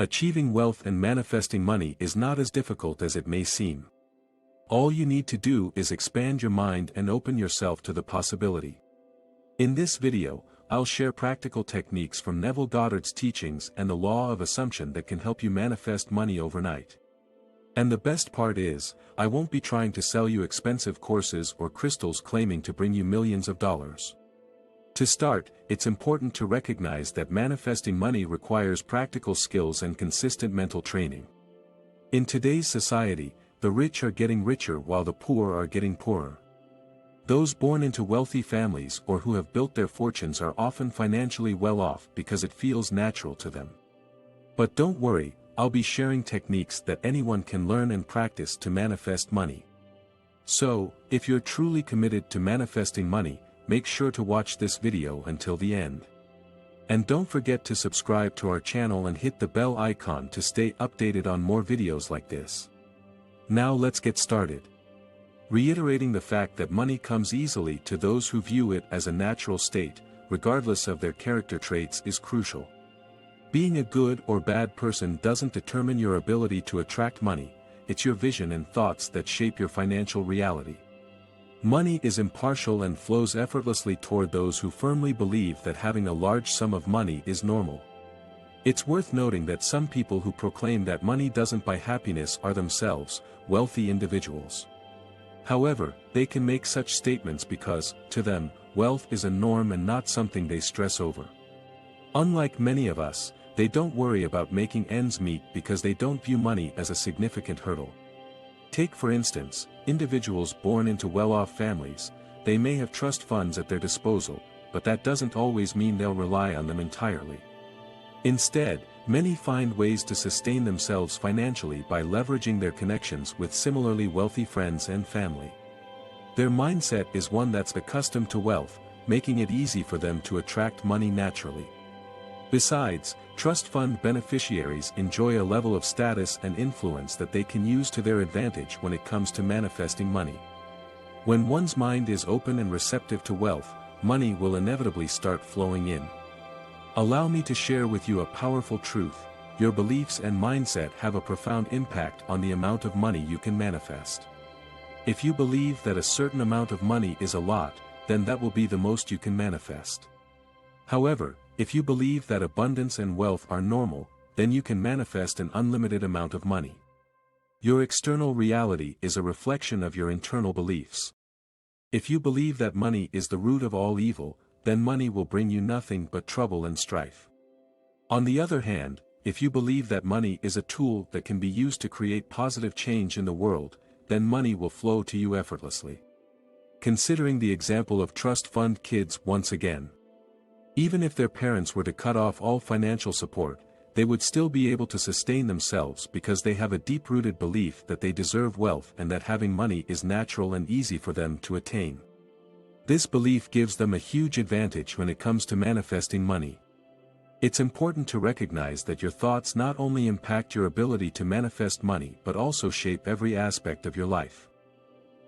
Achieving wealth and manifesting money is not as difficult as it may seem. All you need to do is expand your mind and open yourself to the possibility. In this video, I'll share practical techniques from Neville Goddard's teachings and the law of assumption that can help you manifest money overnight. And the best part is, I won't be trying to sell you expensive courses or crystals claiming to bring you millions of dollars. To start, it's important to recognize that manifesting money requires practical skills and consistent mental training. In today's society, the rich are getting richer while the poor are getting poorer. Those born into wealthy families or who have built their fortunes are often financially well off because it feels natural to them. But don't worry, I'll be sharing techniques that anyone can learn and practice to manifest money. So, if you're truly committed to manifesting money, make sure to watch this video until the end. And don't forget to subscribe to our channel and hit the bell icon to stay updated on more videos like this. Now let's get started. Reiterating the fact that money comes easily to those who view it as a natural state, regardless of their character traits, is crucial. Being a good or bad person doesn't determine your ability to attract money, it's your vision and thoughts that shape your financial reality. Money is impartial and flows effortlessly toward those who firmly believe that having a large sum of money is normal. It's worth noting that some people who proclaim that money doesn't buy happiness are themselves wealthy individuals. However, they can make such statements because, to them, wealth is a norm and not something they stress over. Unlike many of us, they don't worry about making ends meet because they don't view money as a significant hurdle. Take for instance, individuals born into well-off families. They may have trust funds at their disposal, but that doesn't always mean they'll rely on them entirely. Instead, many find ways to sustain themselves financially by leveraging their connections with similarly wealthy friends and family. Their mindset is one that's accustomed to wealth, making it easy for them to attract money naturally. Besides, trust fund beneficiaries enjoy a level of status and influence that they can use to their advantage when it comes to manifesting money. When one's mind is open and receptive to wealth, money will inevitably start flowing in. Allow me to share with you a powerful truth: your beliefs and mindset have a profound impact on the amount of money you can manifest. If you believe that a certain amount of money is a lot, then that will be the most you can manifest. However, if you believe that abundance and wealth are normal, then you can manifest an unlimited amount of money. Your external reality is a reflection of your internal beliefs. If you believe that money is the root of all evil, then money will bring you nothing but trouble and strife. On the other hand, if you believe that money is a tool that can be used to create positive change in the world, then money will flow to you effortlessly. Considering the example of trust fund kids once again. Even if their parents were to cut off all financial support, they would still be able to sustain themselves because they have a deep-rooted belief that they deserve wealth and that having money is natural and easy for them to attain. This belief gives them a huge advantage when it comes to manifesting money. It's important to recognize that your thoughts not only impact your ability to manifest money but also shape every aspect of your life.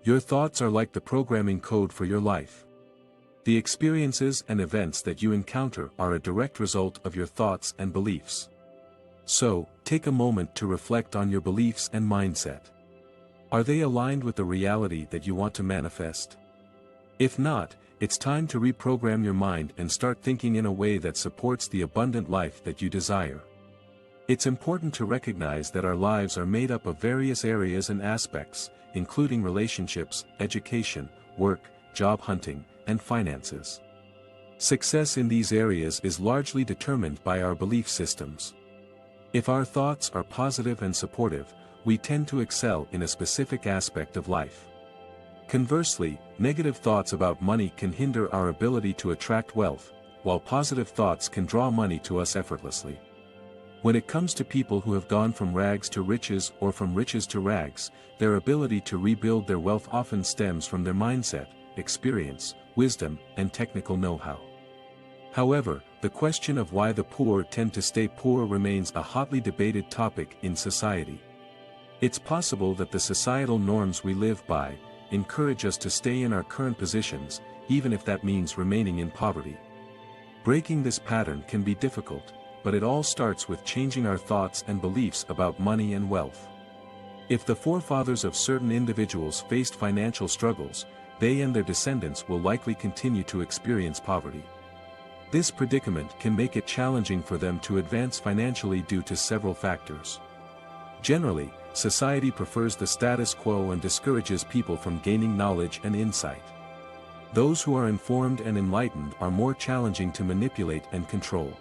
Your thoughts are like the programming code for your life. The experiences and events that you encounter are a direct result of your thoughts and beliefs. So, take a moment to reflect on your beliefs and mindset. Are they aligned with the reality that you want to manifest? If not, it's time to reprogram your mind and start thinking in a way that supports the abundant life that you desire. It's important to recognize that our lives are made up of various areas and aspects, including relationships, education, work, job hunting, and finances. Success in these areas is largely determined by our belief systems. If our thoughts are positive and supportive, we tend to excel in a specific aspect of life. Conversely, negative thoughts about money can hinder our ability to attract wealth, while positive thoughts can draw money to us effortlessly. When it comes to people who have gone from rags to riches or from riches to rags, their ability to rebuild their wealth often stems from their mindset, experience, wisdom, and technical know-how. However, the question of why the poor tend to stay poor remains a hotly debated topic in society. It's possible that the societal norms we live by encourage us to stay in our current positions, even if that means remaining in poverty. Breaking this pattern can be difficult, but it all starts with changing our thoughts and beliefs about money and wealth. If the forefathers of certain individuals faced financial struggles, they and their descendants will likely continue to experience poverty. This predicament can make it challenging for them to advance financially due to several factors. Generally, society prefers the status quo and discourages people from gaining knowledge and insight. Those who are informed and enlightened are more challenging to manipulate and control.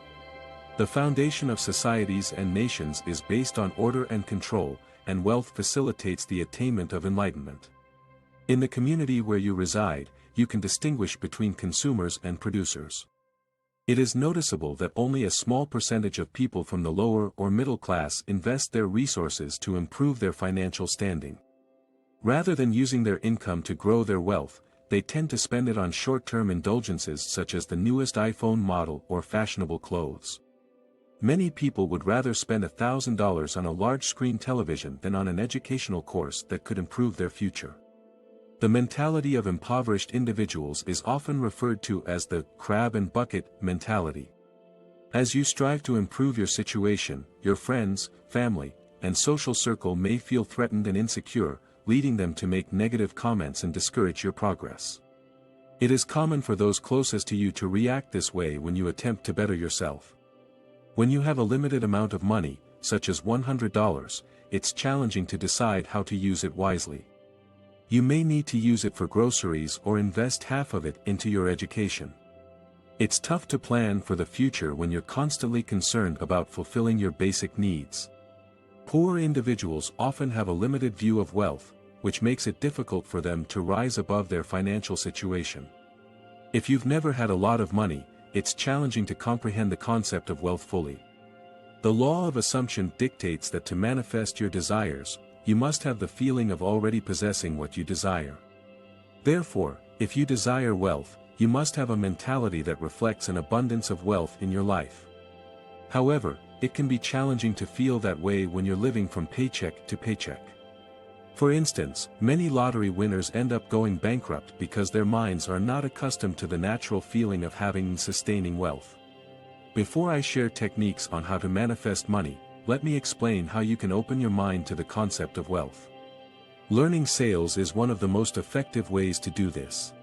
The foundation of societies and nations is based on order and control, and wealth facilitates the attainment of enlightenment. In the community where you reside, you can distinguish between consumers and producers. It is noticeable that only a small percentage of people from the lower or middle class invest their resources to improve their financial standing. Rather than using their income to grow their wealth, they tend to spend it on short-term indulgences such as the newest iPhone model or fashionable clothes. Many people would rather spend $1,000 on a large-screen television than on an educational course that could improve their future. The mentality of impoverished individuals is often referred to as the crab and bucket mentality. As you strive to improve your situation, your friends, family, and social circle may feel threatened and insecure, leading them to make negative comments and discourage your progress. It is common for those closest to you to react this way when you attempt to better yourself. When you have a limited amount of money, such as $100, it's challenging to decide how to use it wisely. You may need to use it for groceries or invest half of it into your education. It's tough to plan for the future when you're constantly concerned about fulfilling your basic needs. Poor individuals often have a limited view of wealth, which makes it difficult for them to rise above their financial situation. If you've never had a lot of money, it's challenging to comprehend the concept of wealth fully. The law of assumption dictates that to manifest your desires, you must have the feeling of already possessing what you desire. Therefore, if you desire wealth, you must have a mentality that reflects an abundance of wealth in your life. However, it can be challenging to feel that way when you're living from paycheck to paycheck. For instance, many lottery winners end up going bankrupt because their minds are not accustomed to the natural feeling of having and sustaining wealth. Before I share techniques on how to manifest money, let me explain how you can open your mind to the concept of wealth. Learning sales is one of the most effective ways to do this.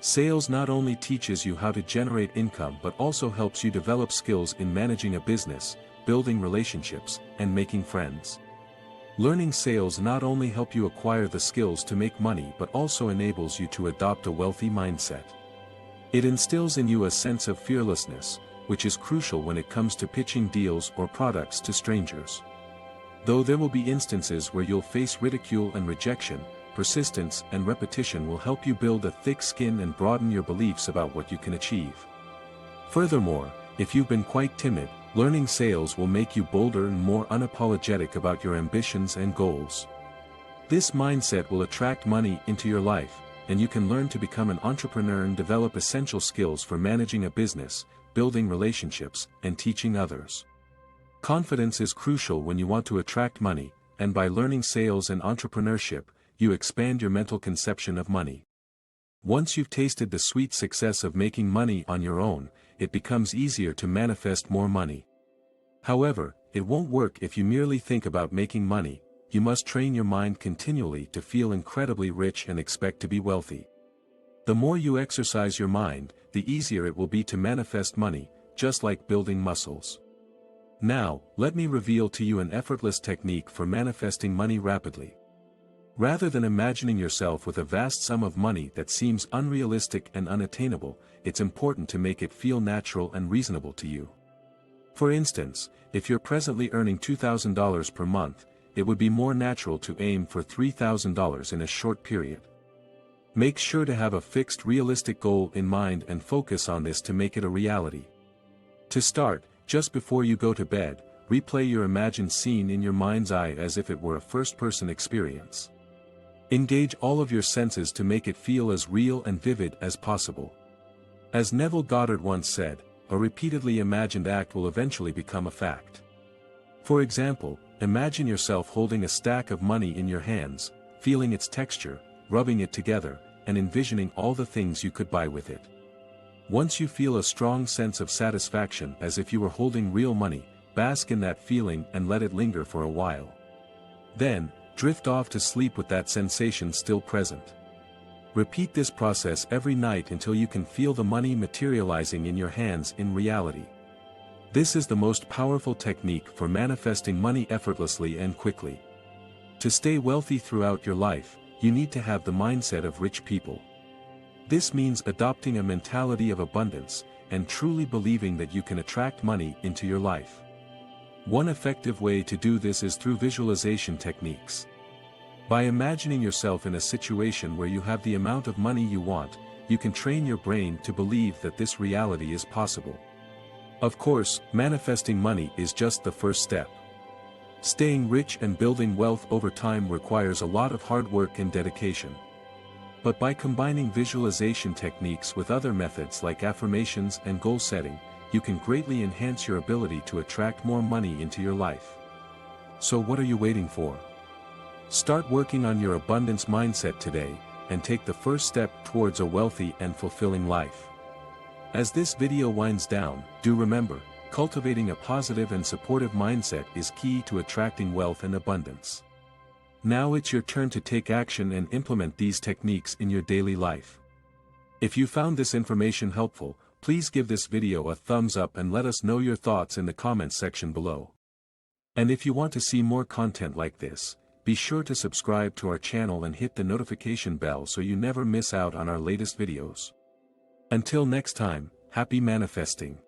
Sales not only teaches you how to generate income but also helps you develop skills in managing a business, building relationships, and making friends. Learning sales not only helps you acquire the skills to make money but also enables you to adopt a wealthy mindset. It instills in you a sense of fearlessness, which is crucial when it comes to pitching deals or products to strangers. Though there will be instances where you'll face ridicule and rejection, persistence and repetition will help you build a thick skin and broaden your beliefs about what you can achieve. Furthermore, if you've been quite timid, learning sales will make you bolder and more unapologetic about your ambitions and goals. This mindset will attract money into your life, and you can learn to become an entrepreneur and develop essential skills for managing a business, building relationships, and teaching others. Confidence is crucial when you want to attract money, and by learning sales and entrepreneurship, you expand your mental conception of money. Once you've tasted the sweet success of making money on your own, it becomes easier to manifest more money. However, it won't work if you merely think about making money. You must train your mind continually to feel incredibly rich and expect to be wealthy. The more you exercise your mind, the easier it will be to manifest money, just like building muscles. Now, let me reveal to you an effortless technique for manifesting money rapidly. Rather than imagining yourself with a vast sum of money that seems unrealistic and unattainable, it's important to make it feel natural and reasonable to you. For instance, if you're presently earning $2,000 per month, it would be more natural to aim for $3,000 in a short period. Make sure to have a fixed realistic goal in mind and focus on this to make it a reality. To start, just before you go to bed, replay your imagined scene in your mind's eye as if it were a first-person experience. Engage all of your senses to make it feel as real and vivid as possible. As Neville Goddard once said, a repeatedly imagined act will eventually become a fact. For example, imagine yourself holding a stack of money in your hands, feeling its texture, rubbing it together, and envisioning all the things you could buy with it. Once you feel a strong sense of satisfaction as if you were holding real money, bask in that feeling and let it linger for a while. Then, drift off to sleep with that sensation still present. Repeat this process every night until you can feel the money materializing in your hands in reality. This is the most powerful technique for manifesting money effortlessly and quickly. To stay wealthy throughout your life, you need to have the mindset of rich people. This means adopting a mentality of abundance, and truly believing that you can attract money into your life. One effective way to do this is through visualization techniques. By imagining yourself in a situation where you have the amount of money you want, you can train your brain to believe that this reality is possible. Of course, manifesting money is just the first step. Staying rich and building wealth over time requires a lot of hard work and dedication. But by combining visualization techniques with other methods like affirmations and goal setting, you can greatly enhance your ability to attract more money into your life. So what are you waiting for? Start working on your abundance mindset today, and take the first step towards a wealthy and fulfilling life. As this video winds down, do remember, cultivating a positive and supportive mindset is key to attracting wealth and abundance. Now it's your turn to take action and implement these techniques in your daily life. If you found this information helpful, please give this video a thumbs up and let us know your thoughts in the comments section below. And if you want to see more content like this, be sure to subscribe to our channel and hit the notification bell so you never miss out on our latest videos. Until next time, happy manifesting.